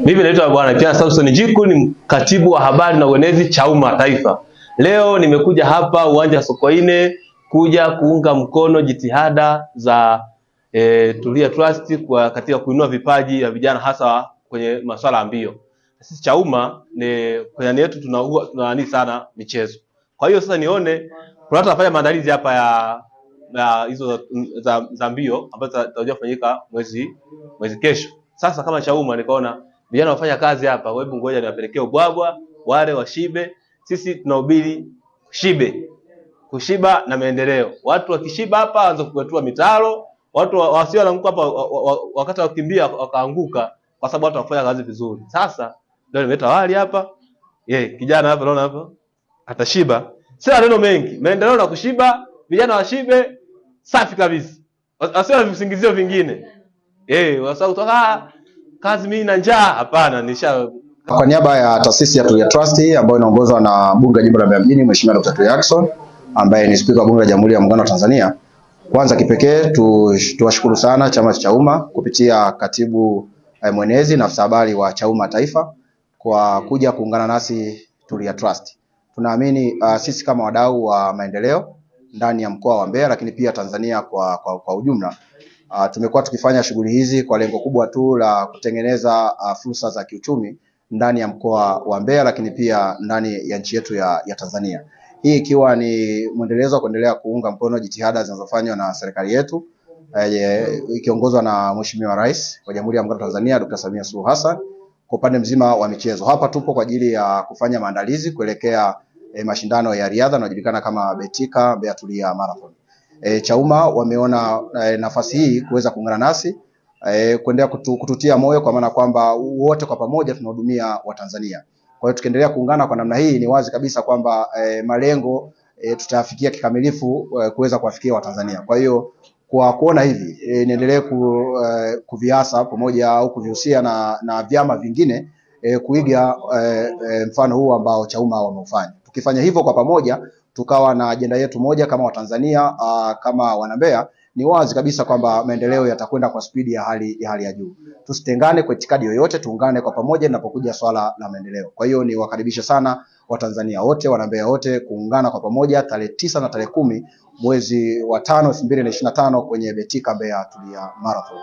Mimi naitwa Bwana Pierre Samson Njiku, ni katibu wa habari na uenezi Chauma Taifa. Leo nimekuja hapa uwanja wa Sokoine kuja kuunga mkono jitihada za Tulia Trust katika kuinua vipaji vya vijana hasa kwenye masuala ya mbio. Sisi Chauma ni kwenye yetu tunaani sana michezo. Kwa hiyo sasa nione kuna watu wanafanya maandalizi hapa ya hizo za mbio ambazo zitakuja kufanyika mwezi kesho. Sasa kama Chauma nikaona vijana wafanya kazi hapa, hebu ngoja niwapelekee ubwabwa wale washibe. Sisi tunahubiri kushiba na maendeleo. Watu wakishiba hapa waanze kupetua mitaro, watu wasio wanaanguka hapa wakati wakimbia wakaanguka kwa sababu watu wafanya kazi vizuri. Sasa ndio nimeleta wali hapa. Kijana hapa naona hapa atashiba. Sio neno mengi. Maendeleo na kushiba, vijana washibe safi kabisa. Wasio na visingizio vingine. Wasao kutoka kazi mimi na njaa, hapana. Kwa niaba ya taasisi ya Tulia Trust ambayo inaongozwa na Bunge la Jimbo la Mbeya Mjini Mheshimiwa Dr. Tulia Ackson ambaye ni Spika wa Bunge la Jamhuri ya Muungano wa Tanzania. Kwanza kipekee tuwashukuru sana chama cha Chauma kupitia katibu mwenezi na afisa habari wa Chauma Taifa kwa kuja kuungana nasi Tulia Trust. Tunaamini sisi kama wadau wa maendeleo ndani ya mkoa wa Mbeya lakini pia Tanzania kwa ujumla tumekuwa tukifanya shughuli hizi kwa lengo kubwa tu la kutengeneza fursa za kiuchumi ndani ya mkoa wa Mbeya lakini pia ndani ya nchi yetu ya Tanzania. Hii ikiwa ni mwendelezo kuendelea kuunga mkono jitihada zinazofanywa na serikali yetu ikiongozwa na Mheshimiwa Rais wa Jamhuri ya Muungano wa Tanzania Dr. Samia Suluhu Hassan kwa upande mzima wa michezo. Hapa tupo kwa ajili ya kufanya maandalizi kuelekea mashindano ya riadha yanayojulikana kama Betika Mbeya Tulia Marathon. Chauma wameona nafasi hii kuweza kuungana nasi kuendelea kututia moyo kwa maana kwamba wote kwa pamoja tunahudumia Watanzania. Kwa hiyo tukiendelea kuungana kwa namna hii ni wazi kabisa kwamba malengo tutayafikia kikamilifu kuweza kuwafikia Watanzania. Kwa hiyo kwa kuona hivi niendelee kuviasa pamoja au kuvihusia na vyama vingine kuiga mfano huu ambao Chauma wameufanya. Tukifanya hivyo kwa pamoja tukawa na ajenda yetu moja kama Watanzania kama wanambeya, ni wazi kabisa kwamba maendeleo yatakwenda kwa spidi ya hali ya juu. Tusitengane kwa itikadi yoyote, tuungane kwa pamoja linapokuja swala la maendeleo. Kwa hiyo ni wakaribisha sana Watanzania wote, wanambeya wote kuungana kwa pamoja tarehe 9 na tarehe 10 mwezi wa 5 2025 kwenye Betika Mbeya Tulia Marathon.